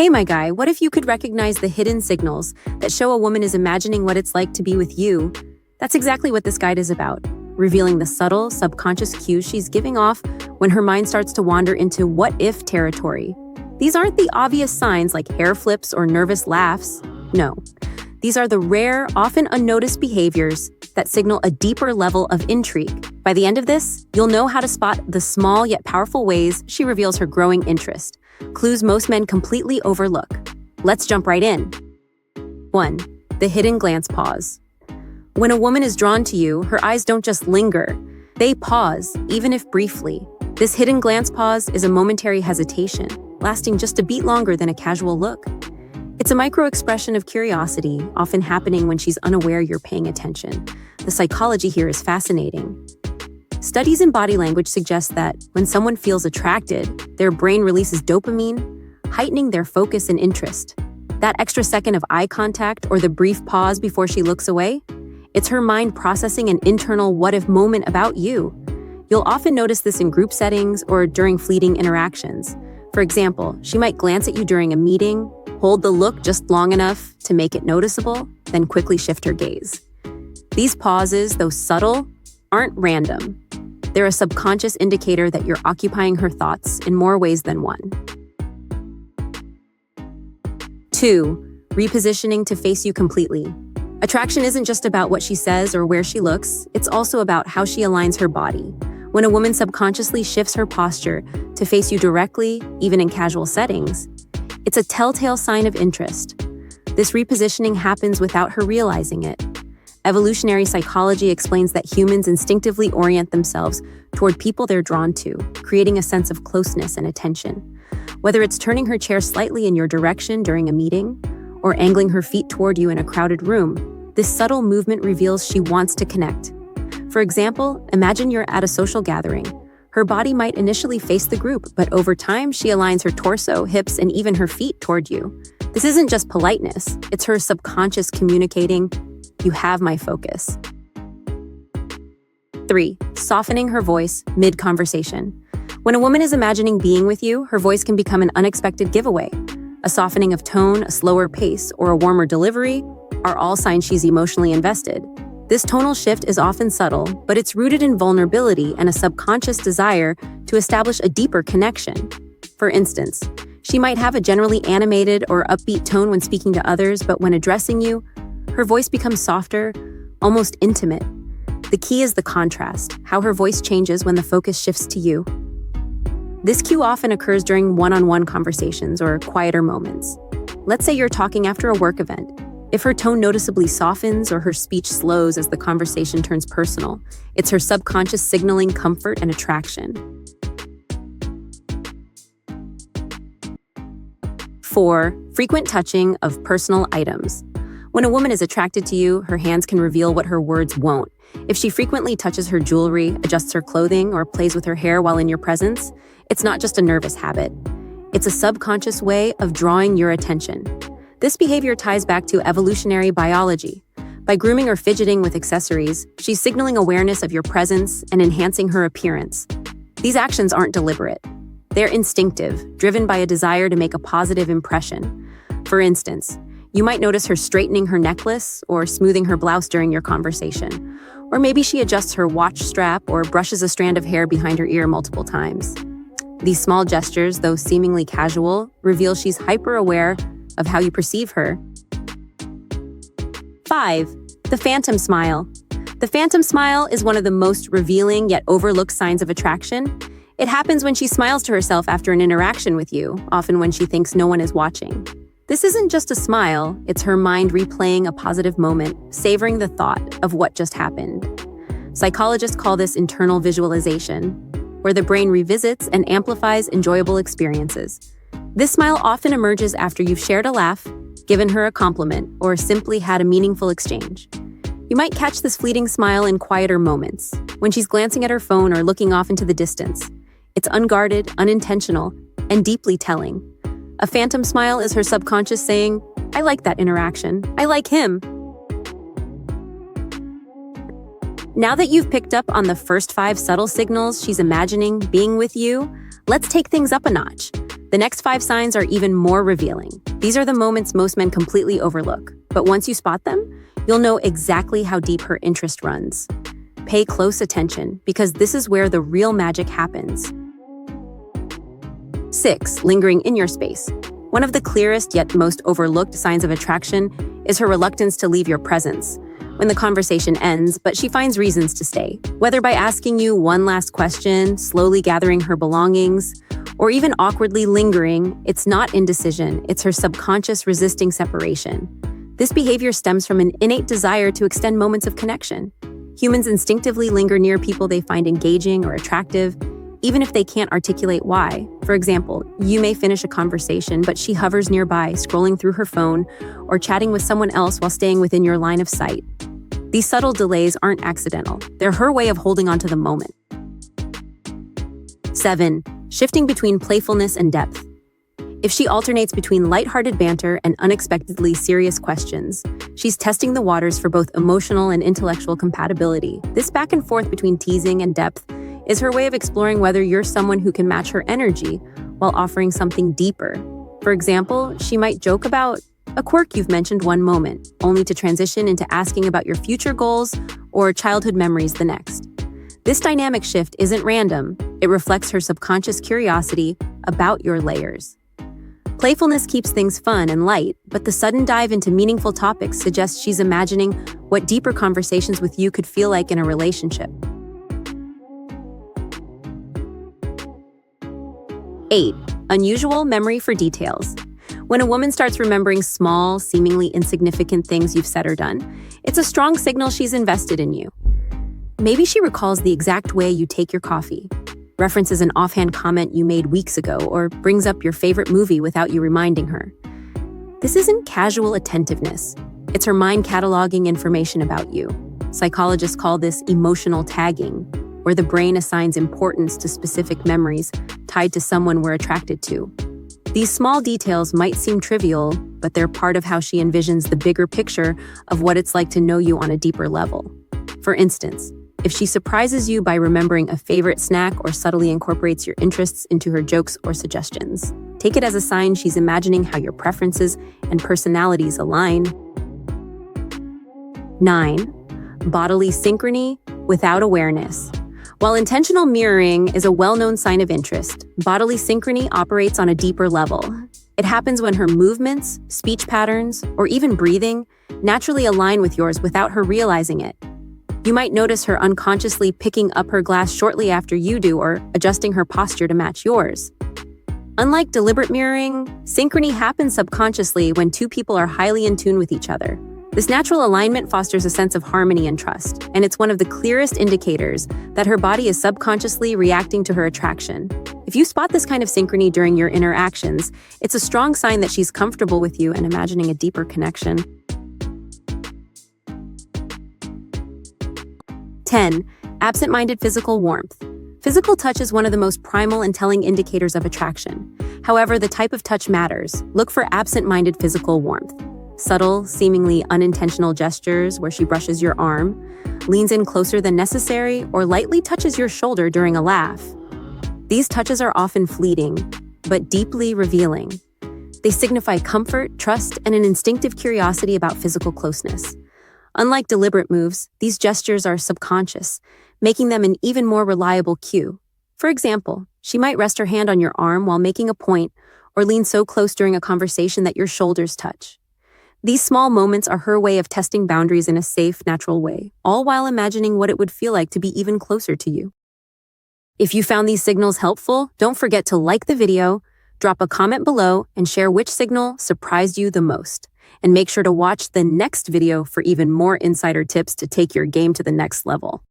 Hey, my guy, what if you could recognize the hidden signals that show a woman is imagining what it's like to be with you? That's exactly what this guide is about, revealing the subtle, subconscious cues she's giving off when her mind starts to wander into what-if territory. These aren't the obvious signs like hair flips or nervous laughs. No, these are the rare, often unnoticed behaviors that signal a deeper level of intrigue. By the end of this, you'll know how to spot the small yet powerful ways she reveals her growing interest. Clues most men completely overlook. Let's jump right in. 1. The hidden glance pause. When a woman is drawn to you, her eyes don't just linger. They pause, even if briefly. This hidden glance pause is a momentary hesitation, lasting just a beat longer than a casual look. It's a micro-expression of curiosity, often happening when she's unaware you're paying attention. The psychology here is fascinating. Studies in body language suggest that when someone feels attracted, their brain releases dopamine, heightening their focus and interest. That extra second of eye contact or the brief pause before she looks away, it's her mind processing an internal what-if moment about you. You'll often notice this in group settings or during fleeting interactions. For example, she might glance at you during a meeting, hold the look just long enough to make it noticeable, then quickly shift her gaze. These pauses, though subtle, aren't random. They're a subconscious indicator that you're occupying her thoughts in more ways than one. 2. Repositioning to face you completely. Attraction isn't just about what she says or where she looks, it's also about how she aligns her body. When a woman subconsciously shifts her posture to face you directly, even in casual settings, it's a telltale sign of interest. This repositioning happens without her realizing it. Evolutionary psychology explains that humans instinctively orient themselves toward people they're drawn to, creating a sense of closeness and attention. Whether it's turning her chair slightly in your direction during a meeting, or angling her feet toward you in a crowded room, this subtle movement reveals she wants to connect. For example, imagine you're at a social gathering. Her body might initially face the group, but over time she aligns her torso, hips, and even her feet toward you. This isn't just politeness, it's her subconscious communicating, "You have my focus." 3. Softening her voice mid-conversation. When a woman is imagining being with you, her voice can become an unexpected giveaway. A softening of tone, a slower pace, or a warmer delivery are all signs she's emotionally invested. This tonal shift is often subtle, but it's rooted in vulnerability and a subconscious desire to establish a deeper connection. For instance, she might have a generally animated or upbeat tone when speaking to others, but when addressing you, her voice becomes softer, almost intimate. The key is the contrast, how her voice changes when the focus shifts to you. This cue often occurs during one-on-one conversations or quieter moments. Let's say you're talking after a work event. If her tone noticeably softens or her speech slows as the conversation turns personal, it's her subconscious signaling comfort and attraction. 4. Frequent touching of personal items. When a woman is attracted to you, her hands can reveal what her words won't. If she frequently touches her jewelry, adjusts her clothing, or plays with her hair while in your presence, it's not just a nervous habit. It's a subconscious way of drawing your attention. This behavior ties back to evolutionary biology. By grooming or fidgeting with accessories, she's signaling awareness of your presence and enhancing her appearance. These actions aren't deliberate. They're instinctive, driven by a desire to make a positive impression. For instance, you might notice her straightening her necklace or smoothing her blouse during your conversation. Or maybe she adjusts her watch strap or brushes a strand of hair behind her ear multiple times. These small gestures, though seemingly casual, reveal she's hyper-aware of how you perceive her. 5. The phantom smile. The phantom smile is one of the most revealing yet overlooked signs of attraction. It happens when she smiles to herself after an interaction with you, often when she thinks no one is watching. This isn't just a smile, it's her mind replaying a positive moment, savoring the thought of what just happened. Psychologists call this internal visualization, where the brain revisits and amplifies enjoyable experiences. This smile often emerges after you've shared a laugh, given her a compliment, or simply had a meaningful exchange. You might catch this fleeting smile in quieter moments, when she's glancing at her phone or looking off into the distance. It's unguarded, unintentional, and deeply telling. A phantom smile is her subconscious saying, "I like that interaction. I like him." Now that you've picked up on the first 5 subtle signals she's imagining being with you, let's take things up a notch. The next 5 signs are even more revealing. These are the moments most men completely overlook, but once you spot them, you'll know exactly how deep her interest runs. Pay close attention, because this is where the real magic happens. 6. Lingering in your space. One of the clearest yet most overlooked signs of attraction is her reluctance to leave your presence when the conversation ends, but she finds reasons to stay. Whether by asking you one last question, slowly gathering her belongings, or even awkwardly lingering, it's not indecision, it's her subconscious resisting separation. This behavior stems from an innate desire to extend moments of connection. Humans instinctively linger near people they find engaging or attractive, even if they can't articulate why. For example, you may finish a conversation, but she hovers nearby, scrolling through her phone or chatting with someone else while staying within your line of sight. These subtle delays aren't accidental. They're her way of holding on to the moment. 7. Shifting between playfulness and depth. If she alternates between lighthearted banter and unexpectedly serious questions, she's testing the waters for both emotional and intellectual compatibility. This back and forth between teasing and depth is her way of exploring whether you're someone who can match her energy while offering something deeper. For example, she might joke about a quirk you've mentioned one moment, only to transition into asking about your future goals or childhood memories the next. This dynamic shift isn't random. It reflects her subconscious curiosity about your layers. Playfulness keeps things fun and light, but the sudden dive into meaningful topics suggests she's imagining what deeper conversations with you could feel like in a relationship. 8. Unusual memory for details. When a woman starts remembering small, seemingly insignificant things you've said or done, it's a strong signal she's invested in you. Maybe she recalls the exact way you take your coffee, references an offhand comment you made weeks ago, or brings up your favorite movie without you reminding her. This isn't casual attentiveness. It's her mind cataloging information about you. Psychologists call this emotional tagging, where the brain assigns importance to specific memories tied to someone we're attracted to. These small details might seem trivial, but they're part of how she envisions the bigger picture of what it's like to know you on a deeper level. For instance, if she surprises you by remembering a favorite snack or subtly incorporates your interests into her jokes or suggestions, take it as a sign she's imagining how your preferences and personalities align. 9. Bodily synchrony without awareness. While intentional mirroring is a well-known sign of interest, bodily synchrony operates on a deeper level. It happens when her movements, speech patterns, or even breathing naturally align with yours without her realizing it. You might notice her unconsciously picking up her glass shortly after you do, or adjusting her posture to match yours. Unlike deliberate mirroring, synchrony happens subconsciously when two people are highly in tune with each other. This natural alignment fosters a sense of harmony and trust, and it's one of the clearest indicators that her body is subconsciously reacting to her attraction. If you spot this kind of synchrony during your interactions, it's a strong sign that she's comfortable with you and imagining a deeper connection. 10. Absent-minded physical warmth. Physical touch is one of the most primal and telling indicators of attraction. However, the type of touch matters. Look for absent-minded physical warmth. Subtle, seemingly unintentional gestures where she brushes your arm, leans in closer than necessary, or lightly touches your shoulder during a laugh. These touches are often fleeting, but deeply revealing. They signify comfort, trust, and an instinctive curiosity about physical closeness. Unlike deliberate moves, these gestures are subconscious, making them an even more reliable cue. For example, she might rest her hand on your arm while making a point, or lean so close during a conversation that your shoulders touch. These small moments are her way of testing boundaries in a safe, natural way, all while imagining what it would feel like to be even closer to you. If you found these signals helpful, don't forget to like the video, drop a comment below, and share which signal surprised you the most. And make sure to watch the next video for even more insider tips to take your game to the next level.